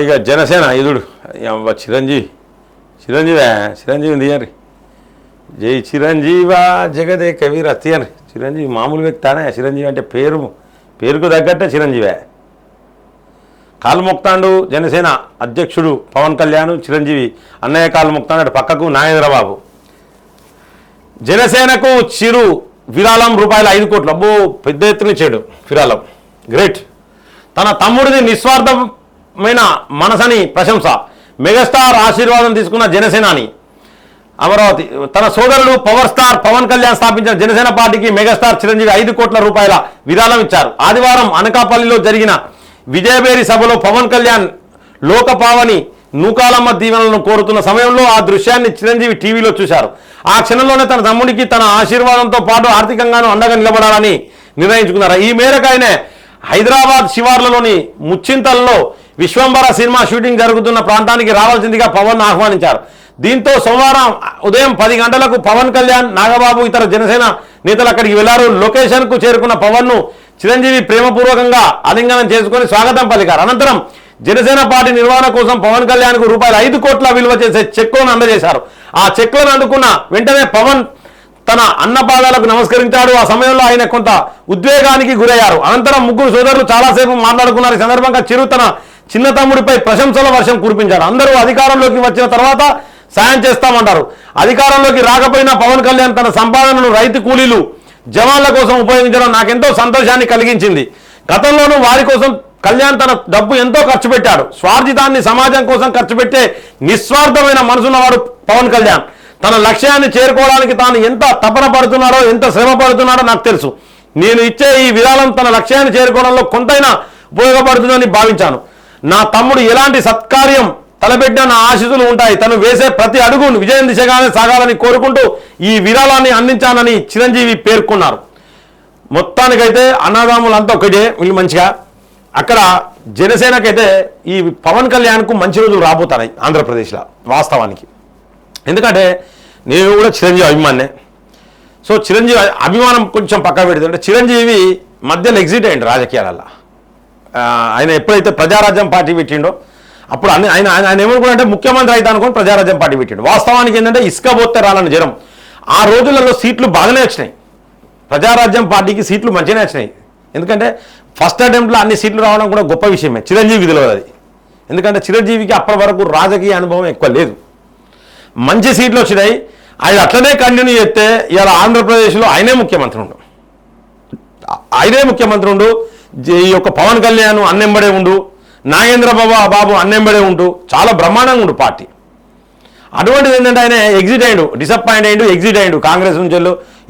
ఇక జనసేన ఇదుడు చిరంజీవి తీయరి జై చిరంజీవా జగదే కవీర తీయరి చిరంజీవి మామూలు వ్యక్తానే చిరంజీవి అంటే పేరుకు తగ్గట్టే చిరంజీవే కాలు మొక్తాండు జనసేన అధ్యక్షుడు పవన్ కళ్యాణ్ చిరంజీవి అన్నయ్య కాలు మొక్తాండు అటు పక్కకు నాగేంద్రబాబు జనసేనకు చిరు విరాళం రూపాయలు 5 కోట్లు అబ్బో పెద్ద ఎత్తున ఇచ్చాడు విరాళం గ్రేట్ తన తమ్ముడిది నిస్వార్థమైన మనసని ప్రశంస మెగాస్టార్ ఆశీర్వాదం తీసుకున్న జనసేనాని అమరావతి తన సోదరుడు పవర్ స్టార్ పవన్ కళ్యాణ్ స్థాపించిన జనసేన పార్టీకి మెగాస్టార్ చిరంజీవి 5 కోట్ల రూపాయల విరాళం ఇచ్చారు ఆదివారం అనకాపల్లిలో జరిగిన విజయబేరి సభలో పవన్ కళ్యాణ్ లోకపావని నూకాలమ్మ దీవెనలను కోరుతున్న సమయంలో ఆ దృశ్యాన్ని చిరంజీవి టీవీలో చూశారు ఆ క్షణంలోనే తన తమ్ముడికి తన ఆశీర్వాదంతో పాటు ఆర్థికంగానూ అండగా నిలబడాలని నిర్ణయించుకున్నారు ఈ మేరకు ఆయన హైదరాబాద్ శివార్లలోని ముచ్చింతల్లో విశ్వంబర సినిమా షూటింగ్ జరుగుతున్న ప్రాంతానికి రావాల్సిందిగా పవన్ ఆహ్వానించారు దీంతో సోమవారం ఉదయం 10 గంటలకు పవన్ కళ్యాణ్ నాగబాబు ఇతర జనసేన నేతలు అక్కడికి వెళ్లారు లొకేషన్కు చేరుకున్న పవన్ను చిరంజీవి ప్రేమపూర్వకంగా ఆలింగనం చేసుకుని స్వాగతం పలికారు అనంతరం జనసేన పార్టీ నిర్వహణ కోసం పవన్ కళ్యాణ్కు రూపాయలు 5 కోట్ల విలువ చేసే చెక్కులను అందజేశారు ఆ చెక్కులను అందుకున్న వెంటనే పవన్ తన అన్నపాదాలకు నమస్కరించాడు ఆ సమయంలో ఆయన కొంత ఉద్వేగానికి గురయ్యారు అనంతరం ముగ్గురు సోదరులు చాలాసేపు మాట్లాడుకున్నారు ఈ సందర్భంగా చిరు తన చిన్న తమ్ముడిపై ప్రశంసల వర్షం కురిపించారు అందరూ అధికారంలోకి వచ్చిన తర్వాత సాయం చేస్తామంటారు అధికారంలోకి రాకపోయినా పవన్ కళ్యాణ్ తన సంపాదనను రైతు కూలీలు జవాన్ల కోసం ఉపయోగించడం నాకెంతో సంతోషాన్ని కలిగించింది గతంలోనూ వారి కోసం కళ్యాణ్ తన డబ్బు ఎంతో ఖర్చు పెట్టాడు స్వార్జితాన్ని సమాజం కోసం ఖర్చు పెట్టే నిస్వార్థమైన మనసున్నవాడు పవన్ కళ్యాణ్ తన లక్ష్యాన్ని చేరుకోవడానికి తాను ఎంత తపన పడుతున్నాడో ఎంత శ్రమ పడుతున్నాడో నాకు తెలుసు నేను ఇచ్చే ఈ విరాళం తన లక్ష్యాన్ని చేరుకోవడంలో కొంతైనా ఉపయోగపడుతుందని భావించాను నా తమ్ముడు ఎలాంటి సత్కార్యం తలపెట్టిన నా ఆశీస్సులు ఉంటాయి తను వేసే ప్రతి అడుగును విజయం దిశగానే సాగాలని కోరుకుంటూ ఈ విరాళాన్ని అందించానని చిరంజీవి పేర్కొన్నారు మొత్తానికైతే అన్నదమ్ములంతా ఒకటే వీళ్ళు మంచిగా అక్కడ జనసేనకైతే ఈ పవన్ కళ్యాణ్కు మంచి రోజులు రాబోతున్నాయి ఆంధ్రప్రదేశ్లో వాస్తవానికి ఎందుకంటే నేను కూడా చిరంజీవి అభిమానే సో చిరంజీవి అభిమానం కొంచెం పక్క పెడుతుంటే చిరంజీవి మధ్యలో ఎగ్జిట్ అయ్యిండు రాజకీయాలలో ఆయన ఎప్పుడైతే ప్రజారాజ్యం పార్టీ పెట్టిండో అప్పుడు ఆయన ఏమనుకున్నాడంటే ముఖ్యమంత్రి అయితే అనుకుని ప్రజారాజ్యం పార్టీ పెట్టిండు వాస్తవానికి ఏంటంటే ఇసుక పోతే రాలని జనం ఆ రోజులలో సీట్లు బాగానే వచ్చినాయి ప్రజారాజ్యం పార్టీకి సీట్లు మంచిగానే వచ్చినాయి ఎందుకంటే ఫస్ట్ అటెంప్ట్లో అన్ని సీట్లు రావడం కూడా గొప్ప విషయమే చిరంజీవి తెలియదు అది ఎందుకంటే చిరంజీవికి అప్పటి వరకు రాజకీయ అనుభవం ఎక్కువ లేదు మంచి సీట్లు వచ్చినాయి ఆయన అట్లనే కంటిన్యూ చేస్తే ఇవాళ ఆంధ్రప్రదేశ్లో ఆయనే ముఖ్యమంత్రి ఉండు ఈ యొక్క పవన్ కళ్యాణ్ అన్నెంబడే ఉండు నాగేంద్ర బాబు అన్నెంబడే ఉంటూ చాలా బ్రహ్మాండంగా ఉండు పార్టీ అటువంటిది ఏంటంటే ఆయన ఎగ్జిట్ అయ్యిండు డిసప్పాయింట్ అయ్యిండు ఎగ్జిట్ అయ్యిండు కాంగ్రెస్ నుంచి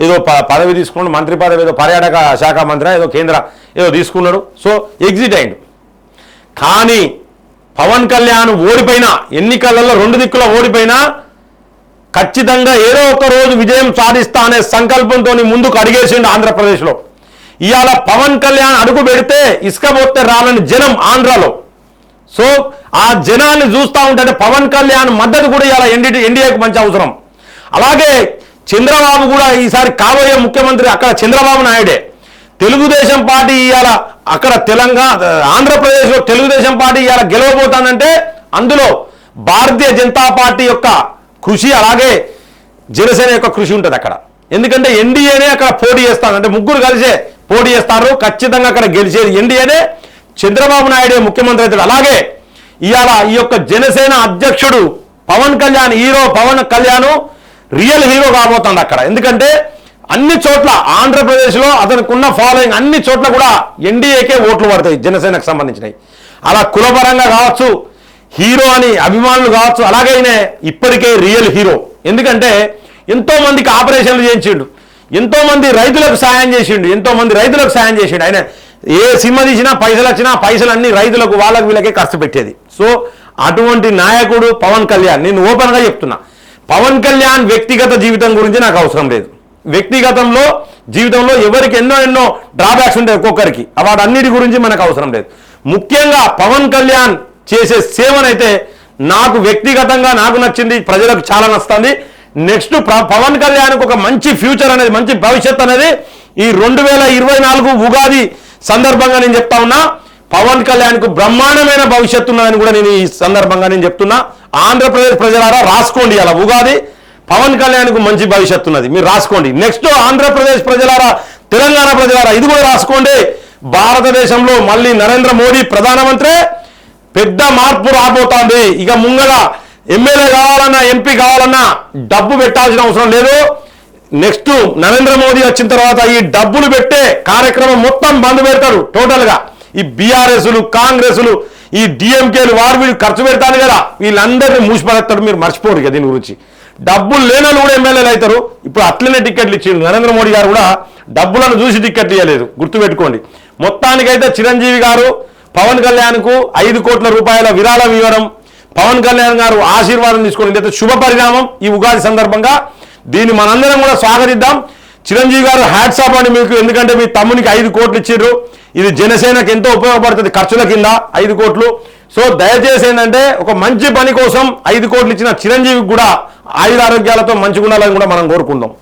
ఏదో పదవి తీసుకున్నాడు మంత్రి పదవి ఏదో పర్యాటక శాఖ మంత్రి ఏదో కేంద్ర ఏదో తీసుకున్నాడు సో ఎగ్జిట్ అయ్యిండు కానీ పవన్ కళ్యాణ్ ఓడిపోయినా ఎన్నికలలో 2 దిక్కుల ఓడిపోయినా ఖచ్చితంగా ఏదో ఒక రోజు విజయం సాధిస్తా అనే సంకల్పంతో ముందుకు అడిగేసిండు ఆంధ్రప్రదేశ్లో ఇవాళ పవన్ కళ్యాణ్ అడుగు పెడితే ఇసుక పోతే రాలని జనం ఆంధ్రాలో సో ఆ జనాన్ని చూస్తూ ఉంటే పవన్ కళ్యాణ్ మద్దతు కూడా ఇవాళ ఎన్డీఏకు మంచి అవసరం అలాగే చంద్రబాబు కూడా ఈసారి కాబోయే ముఖ్యమంత్రి అక్కడ చంద్రబాబు నాయుడే తెలుగుదేశం పార్టీ ఇవాళ అక్కడ ఆంధ్రప్రదేశ్లో తెలుగుదేశం పార్టీ ఇవాళ గెలవబోతానంటే అందులో భారతీయ జనతా పార్టీ యొక్క కృషి అలాగే జనసేన యొక్క కృషి ఉంటుంది అక్కడ ఎందుకంటే ఎన్డీఏనే అక్కడ పోటీ చేస్తారు అంటే ముగ్గురు కలిసే పోటీ చేస్తారు ఖచ్చితంగా అక్కడ గెలిచేది ఎన్డీఏనే చంద్రబాబు నాయుడే ముఖ్యమంత్రి అవుతాడు అలాగే ఇవాళ ఈ యొక్క జనసేన అధ్యక్షుడు పవన్ కళ్యాణ్ పవన్ కళ్యాణ్ రియల్ హీరో కాబోతుంది అక్కడ ఎందుకంటే అన్ని చోట్ల ఆంధ్రప్రదేశ్లో అతనికి ఉన్న ఫాలోయింగ్ అన్ని చోట్ల కూడా ఎన్డీఏకే ఓట్లు పడతాయి జనసేనకు సంబంధించినవి అలా కులపరంగా కావచ్చు హీరో అని అభిమానులు కావచ్చు అలాగే ఇప్పటికే రియల్ హీరో ఎందుకంటే ఎంతో మందికి ఆపరేషన్లు చేయించిండు ఎంతో మంది రైతులకు సాయం చేసిండు ఆయన ఏ సినిమా తీసినా పైసలు వచ్చినా పైసలన్నీ రైతులకు వాళ్ళకి వీళ్ళకే ఖర్చు పెట్టేది సో అటువంటి నాయకుడు పవన్ కళ్యాణ్ నేను ఓపెన్గా చెప్తున్నా పవన్ కళ్యాణ్ వ్యక్తిగత జీవితం గురించి నాకు అవసరం లేదు జీవితంలో ఎవరికి ఎన్నో డ్రాబ్యాక్స్ ఉంటాయి ఒక్కొక్కరికి వాటన్నిటి గురించి మనకు అవసరం లేదు ముఖ్యంగా పవన్ కళ్యాణ్ చేసే సేవనైతే నాకు వ్యక్తిగతంగా నాకు నచ్చింది ప్రజలకు చాలా నచ్చుతుంది నెక్స్ట్ పవన్ కళ్యాణ్కి ఒక మంచి ఫ్యూచర్ అనేది మంచి భవిష్యత్ అనేది ఈ 2024 ఉగాది సందర్భంగా నేను చెప్తా ఉన్నా పవన్ కళ్యాణ్కు బ్రహ్మాండమైన భవిష్యత్తు ఉన్నదని కూడా నేను ఈ సందర్భంగా నేను చెప్తున్నా. ఆంధ్రప్రదేశ్ ప్రజలారా రాసుకోండి, అలా ఉగాది పవన్ కళ్యాణ్కు మంచి భవిష్యత్తు ఉన్నది, మీరు రాసుకోండి. నెక్స్ట్ ఆంధ్రప్రదేశ్ ప్రజలారా, తెలంగాణ ప్రజలారా ఇది కూడా రాసుకోండి. భారతదేశంలో మళ్ళీ నరేంద్ర మోడీ ప్రధానమంత్రి, పెద్ద మార్పు రాబోతోంది. ఇక ముంగల ఎమ్మెల్యే కావాలన్నా ఎంపీ కావాలన్నా డబ్బు పెట్టాల్సిన అవసరం లేదు. నెక్స్ట్ నరేంద్ర మోదీ వచ్చిన తర్వాత ఈ డబ్బులు పెట్టే కార్యక్రమం మొత్తం బంద్ పెడతారు టోటల్గా. ఈ బీఆర్ఎస్లు, కాంగ్రెస్లు, ఈ డిఎంకేలు వారు వీళ్ళు ఖర్చు పెడతారు కదా, వీళ్ళందరినీ మూసిపడేస్తాడు. మీరు మర్చిపోరు ఇక దీని గురించి. డబ్బులు లేనోళ్ళు కూడా ఎమ్మెల్యేలు అవుతారు. ఇప్పుడు అట్లనే టికెట్లు ఇచ్చిండు నరేంద్ర మోడీ గారు కూడా, డబ్బులను చూసి టికెట్లు ఇవ్వలేదు, గుర్తుపెట్టుకోండి. మొత్తానికైతే చిరంజీవి గారు పవన్ కళ్యాణ్కు 5 కోట్ల రూపాయల విరాళం ఇవ్వడం, పవన్ కళ్యాణ్ గారు ఆశీర్వాదం తీసుకోవడం అయితే శుభ పరిణామం ఈ ఉగాది సందర్భంగా. దీన్ని మనందరం కూడా స్వాగతిద్దాం. చిరంజీవి గారు హ్యాట్స్ ఆఫ్ అండి మీకు, ఎందుకంటే మీ తమ్మునికి 5 కోట్లు ఇచ్చిర్రు. ఇది జనసేనకు ఎంతో ఉపయోగపడుతుంది ఖర్చుల కింద 5 కోట్లు. సో దయచేసి ఏంటంటే ఒక మంచి పని కోసం 5 కోట్లు ఇచ్చిన చిరంజీవికి కూడా ఆయురారోగ్యాలతో మంచిగా ఉండాలని కూడా మనం కోరుకుందాం.